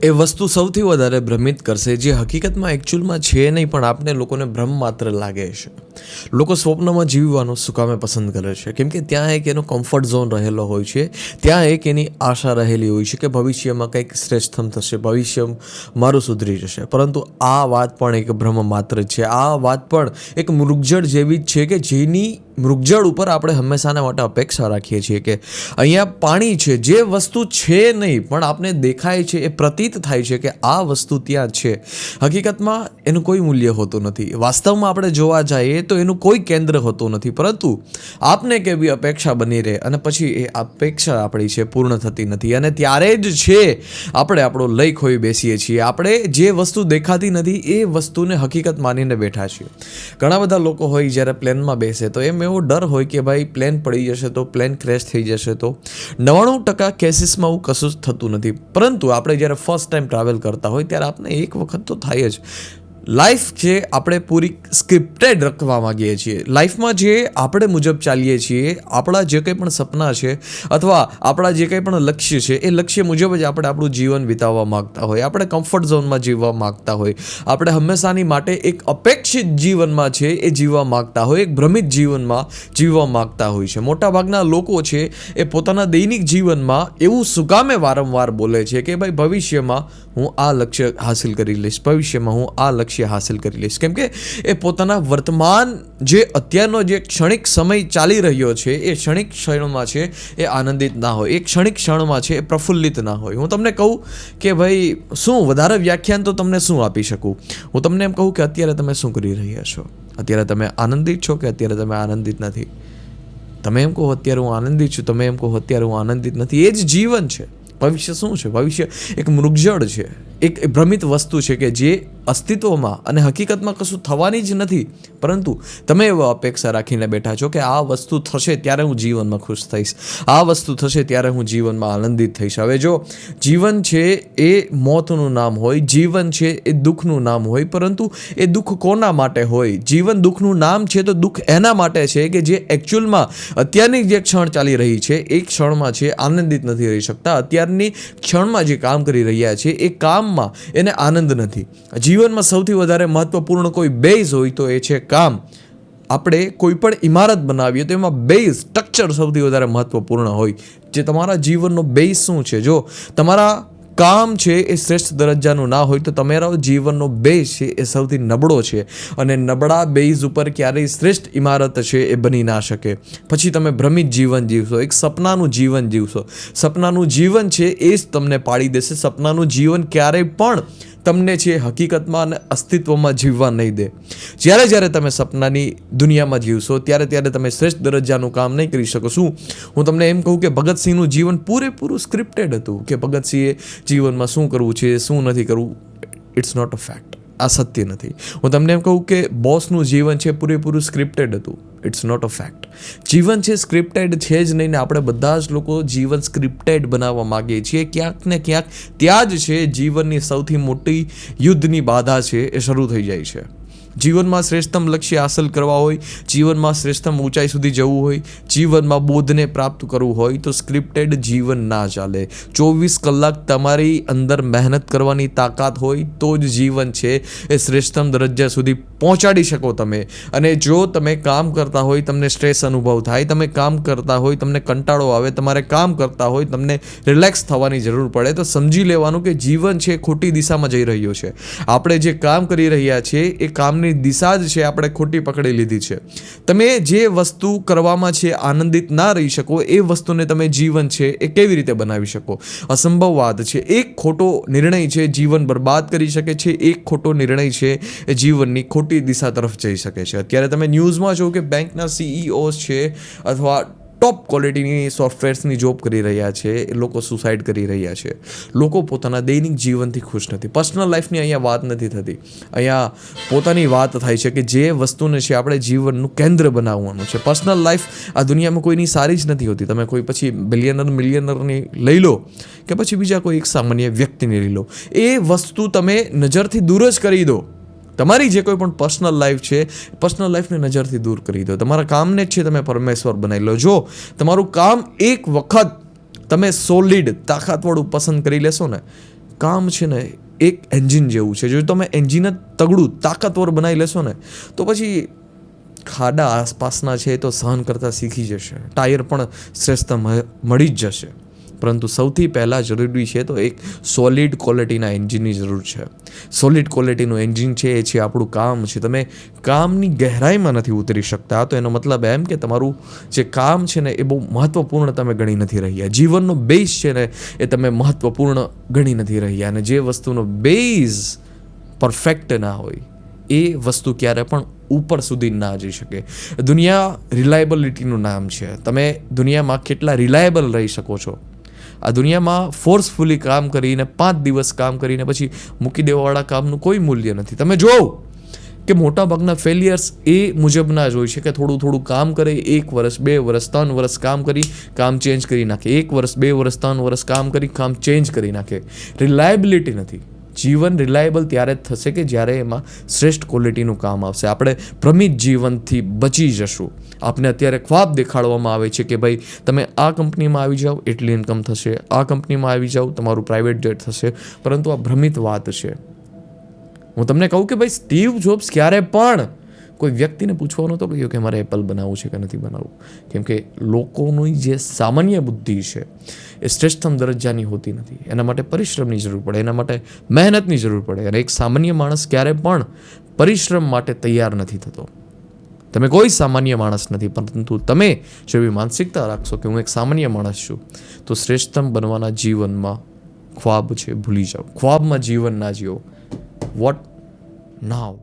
એ વસ્તુ સૌથી વધારે ભ્રમિત કરશે, જે હકીકતમાં એકચ્યુઅલમાં છે નહીં, પણ આપણે લોકોને ભ્રમ માત્ર લાગે છે. લોકો સ્વપ્નમાં જીવવાનું શું કામે પસંદ કરે છે? કેમ કે ત્યાં એક એનો કમ્ફર્ટ ઝોન રહેલો હોય છે, ત્યાં એક એની આશા રહેલી હોય છે કે ભવિષ્યમાં કંઈક શ્રેષ્ઠમ થશે, ભવિષ્ય મારું સુધરી જશે. પરંતુ આ વાત પણ એક ભ્રમ માત્ર છે. આ વાત પણ એક મૃગજળ જેવી જ છે કે જેની મૃગજળ ઉપર આપણે હંમેશાના માટે અપેક્ષા રાખીએ છીએ કે અહીંયા પાણી છે, જે વસ્તુ છે નહીં પણ આપણે દેખાય છે, એ પ્રતીત થાય છે કે આ વસ્તુ ત્યાં છે. હકીકતમાં એનું કોઈ મૂલ્ય હોતું નથી. વાસ્તવમાં આપણે જોવા જઈએ તો એનું કોઈ કેન્દ્ર હોતું નથી, પરંતુ આપને કેવી અપેક્ષા બની રહે અને પછી એ અપેક્ષા આપણી છે પૂર્ણ થતી નથી, અને ત્યારે જ છે આપણે આપણો લય ખોઈ બેસીએ છીએ. આપણે જે વસ્તુ દેખાતી નથી એ વસ્તુને હકીકત માનીને બેઠા છીએ. ઘણા બધા લોકો હોય જ્યારે પ્લેનમાં બેસે તો એમ એવો ડર હોય કે ભાઈ પ્લેન પડી જશે તો, પ્લેન ક્રેશ થઈ જશે તો. 99% કેસીસમાં એવું કશું જ થતું નથી, પરંતુ આપણે જ્યારે ફર્સ્ટ ટાઈમ ટ્રાવેલ કરતા હોય ત્યારે આપણે એક વખત તો થાય જ. લાઈફ જે આપણે પૂરી સ્ક્રિપ્ટેડ રાખવા માગીએ છીએ, લાઈફમાં જે આપણે મુજબ ચાલીએ છીએ, આપણા જે કંઈ પણ સપના છે અથવા આપણા જે કંઈ પણ લક્ષ્ય છે એ લક્ષ્ય મુજબ જ આપણે આપણું જીવન વિતાવવા માગતા હોય, આપણે કમ્ફર્ટ ઝોનમાં જીવવા માગતા હોય, આપણે હંમેશાની માટે એક અપેક્ષિત જીવનમાં છે એ જીવવા માગતા હોય, એક ભ્રમિત જીવનમાં જીવવા માગતા હોય છે. મોટાભાગના લોકો છે એ પોતાના દૈનિક જીવનમાં એવું સુકામે વારંવાર બોલે છે કે ભાઈ ભવિષ્યમાં હું આ લક્ષ્ય હાસિલ કરી લઈશ, ભવિષ્યમાં હું આ લક્ષ્ય હાસિલ કરી લઈશ. કેમ કે એ પોતાના વર્તમાન જે અત્યારનો જે ક્ષણિક સમય ચાલી રહ્યો છે એ ક્ષણિક ક્ષણમાં છે એ આનંદિત ના હોય, એ ક્ષણિક ક્ષણમાં છે એ પ્રફુલ્લિત ના હોય. હું તમને કહું કે ભાઈ શું વધારે વ્યાખ્યાન તો તમને શું આપી શકું? હું તમને એમ કહું કે અત્યારે તમે શું કરી રહ્યા છો? અત્યારે તમે આનંદિત છો કે અત્યારે તમે આનંદિત નથી? તમે એમ કહો અત્યારે હું આનંદિત છું, તમે એમ કહો અત્યારે હું આનંદિત નથી. એ જ જીવન છે. ભવિષ્ય શું છે? ભવિષ્ય એક મૃગજળ છે, એક ભ્રમિત વસ્તુ છે કે જે અસ્તિત્વમાં અને હકીકતમાં કશું થવાની જ નથી, પરંતુ તમે એવો અપેક્ષા રાખીને બેઠા છો કે આ વસ્તુ થશે ત્યારે હું જીવનમાં ખુશ થઈશ, આ વસ્તુ થશે ત્યારે હું જીવનમાં આનંદિત થઈશ. હવે જો જીવન છે એ મોતનું નામ હોય, જીવન છે એ દુઃખનું નામ હોય, પરંતુ એ દુઃખ કોના માટે હોય? જીવન દુઃખનું નામ છે તો દુઃખ એના માટે છે કે જે એકચ્યુઅલમાં અત્યારની જે ક્ષણ ચાલી રહી છે એ ક્ષણમાં છે આનંદિત નથી રહી શકતા. અત્યારની ક્ષણમાં જે કામ કરી રહ્યા છે એ કામમાં એને આનંદ નથી. જીવનમાં સૌથી વધારે મહત્વપૂર્ણ કોઈ બેઝ હોય તો એ છે કામ. આપણે કોઈ પણ ઇમારત બનાવીએ તો એમાં બેઝ, સ્ટ્રક્ચર સૌથી વધારે મહત્વપૂર્ણ હોય. જે તમારા જીવનનો બેઝ શું છે? જો તમારા કામ છે એ શ્રેષ્ઠ દરજ્જાનું ના હોય તો તમારો જીવનનો બેઝ છે એ સૌથી નબળો છે, અને નબળા બેઝ ઉપર ક્યારેય શ્રેષ્ઠ ઇમારત છે એ બની ના શકે. પછી તમે ભ્રમિત જીવન જીવશો, એક સપનાનું જીવન જીવશો. સપનાનું જીવન છે એ જ તમને પાડી દેશે. સપનાનું જીવન ક્યારેય પણ તમને છે હકીકતમાં અને અસ્તિત્વમાં જીવવા નહીં દે. જ્યારે તમે સપનાની દુનિયામાં જીવશો ત્યારે તમે શ્રેષ્ઠ દરજ્જાનું કામ નહીં કરી શકો. શું હું તમને એમ કહું કે ભગતસિંહનું જીવન પૂરેપૂરું સ્ક્રિપ્ટેડ હતું કે ભગતસિંહે જીવનમાં શું કરવું છે, શું નથી કરવું? It's not a fact. આ સત્ય નથી. હું તમને એમ કહું કે બોસનું જીવન છે પૂરેપૂરું સ્ક્રિપ્ટેડ હતું. It's not a fact. જીવન છે સ્ક્રિપ્ટેડ છે જ નહીં, ને આપણે બધા જ લોકો જીવન સ્ક્રિપ્ટેડ બનાવવા માગીએ છીએ. ક્યાંક ને ક્યાંક ત્યાં જ છે જીવનની સૌથી મોટી યુદ્ધની બાધા છે એ શરૂ થઈ જાય છે. જીવનમાં શ્રેષ્ઠતમ લક્ષ્ય હાંસલ કરવા હોય, જીવનમાં શ્રેષ્ઠતમ ઊંચાઈ સુધી જવું હોય, જીવનમાં બોધને પ્રાપ્ત કરવું હોય તો સ્ક્રિપ્ટેડ જીવન ના ચાલે. 24 કલાક તમારી અંદર મહેનત કરવાની તાકાત હોય તો જ જીવન છે એ શ્રેષ્ઠતમ દરજ્જા સુધી પહોંચાડી શકો તમે. અને જો તમે કામ કરતા હોય, તમને સ્ટ્રેસ અનુભવ થાય, તમે કામ કરતા હોય, તમને કંટાળો આવે, તમારે કામ કરતા હોય, તમને રિલેક્સ થવાની જરૂર પડે, તો સમજી લેવાનું કે જીવન છે ખોટી દિશામાં જઈ રહ્યો છે. આપણે જે કામ કરી રહ્યા છીએ એ કામ દિશા જ છે આપણે ખોટી પકડી લીધી છે. તમે જે વસ્તુ કરવામાં છે આનંદિત ના રહી શકો એ વસ્તુને તમે જીવન છે એ કેવી રીતે બનાવી શકો? અસંભવ વાત છે. એક ખોટો નિર્ણય છે જીવન બરબાદ કરી શકે છે. એક ખોટો નિર્ણય છે એ જીવનની ખોટી દિશા તરફ જઈ શકે છે. અત્યારે તમે ન્યૂઝમાં જો કે બેંકના CEOs છે અથવા ટોપ ક્વોલિટીની સોફ્ટવેર્સની જોબ કરી રહ્યા છે, એ લોકો સુસાઇડ કરી રહ્યા છે. લોકો પોતાના દૈનિક જીવનથી ખુશ નથી. પર્સનલ લાઈફની અહીંયા વાત નથી થતી. અહીંયા પોતાની વાત થાય છે કે જે વસ્તુને છે આપણે જીવનનું કેન્દ્ર બનાવવાનું છે. પર્સનલ લાઈફ આ દુનિયામાં કોઈની સારી જ નથી હોતી. તમે કોઈ પછી બિલિયનર મિલિયનરની લઈ લો કે પછી બીજા કોઈ એક સામાન્ય વ્યક્તિને લઈ લો, એ વસ્તુ તમે નજરથી દૂર જ કરી દો. તમારી જે કોઈ પણ પર્સનલ લાઈફ છે, પર્સનલ લાઈફને નજરથી દૂર કરી દો. તમારા કામને જ છે તમે પરમેશ્વર બનાવી લો. જો તમારું કામ એક વખત તમે સોલિડ તાકાતવાળું પસંદ કરી લેશો ને, કામ છે ને એક એન્જિન જેવું છે. જો તમે એન્જિન જ તગડું તાકાતવર બનાવી લેશો ને તો પછી ખાડા આસપાસના છે એ તો સહન કરતાં શીખી જશે, ટાયર પણ શ્રેષ્ઠ મળી જ જશે. પરંતુ સૌથી પહેલાં જરૂરી છે તો એક સોલિડ ક્વોલિટીના એન્જિનની જરૂર છે. સોલિડ ક્વોલિટીનું એન્જિન છે એ છે આપણું કામ છે. તમે કામની ગહેરાઈમાં નથી ઉતરી શકતા તો એનો મતલબ એમ કે તમારું જે કામ છે ને એ બહુ મહત્ત્વપૂર્ણ તમે ગણી નથી રહ્યા. જીવનનો બેઝ છે ને એ તમે મહત્ત્વપૂર્ણ ગણી નથી રહ્યા. અને જે વસ્તુનો બેઝ પરફેક્ટ ના હોય એ વસ્તુ ક્યારે પણ ઉપર સુધી ના જઈ શકે. દુનિયા રિલાયબિલિટીનું નામ છે. તમે દુનિયામાં કેટલા રિલાયબલ રહી શકો છો. આ દુનિયામાં ફોર્સફુલી કામ કરીને 5 દિવસ કામ કરીને પછી મૂકી દેવાવાળા કામનું કોઈ મૂલ્ય નથી. તમે જોવો કે મોટાભાગના ફેલિયર્સ એ મુજબના જ હોય છે કે થોડું થોડું કામ કરે, 1 વર્ષ 2 વર્ષ 3 વર્ષ કામ કરી કામ ચેન્જ કરી નાખે, 1 વર્ષ 2 વર્ષ 3 વર્ષ કામ કરી કામ ચેન્જ કરી નાખે. રિલાયબિલિટી નથી. જીવન રિલાયબલ ત્યારે જ થશે કે જ્યારે એમાં શ્રેષ્ઠ ક્વોલિટીનું કામ આવશે. આપણે ભ્રમિત જીવનથી બચી જશું. આપને અત્યારે ખ્વાબ દેખાડવામાં આવે છે કે ભાઈ તમે આ કંપનીમાં આવી જાઓ એટલી ઇન્કમ થશે, આ કંપનીમાં આવી જાઓ તમારું પ્રાઇવેટ જેટ થશે, પરંતુ આ ભ્રમિત વાત છે. હું તમને કહું કે ભાઈ સ્ટીવ જોબ્સ ક્યારે પણ કોઈ વ્યક્તિને પૂછવાનો તો કહ્યું કે મારે એપલ બનાવવું છે કે નથી બનાવવું. કેમ કે લોકોની જે સામાન્ય બુદ્ધિ છે એ શ્રેષ્ઠતમ દરજ્જાની હોતી નથી. એના માટે પરિશ્રમની જરૂર પડે, એના માટે મહેનતની જરૂર પડે. અને એક સામાન્ય માણસ ક્યારે પણ પરિશ્રમ માટે તૈયાર નથી થતો. તમે કોઈ સામાન્ય માણસ નથી, પરંતુ તમે જો એવી માનસિકતા રાખશો કે હું એક સામાન્ય માણસ છું તો શ્રેષ્ઠતમ બનવાના જીવનમાં ખ્વાબ છે ભૂલી જાઓ. ખ્વાબમાં જીવન ના જીવો. વોટ નાવ?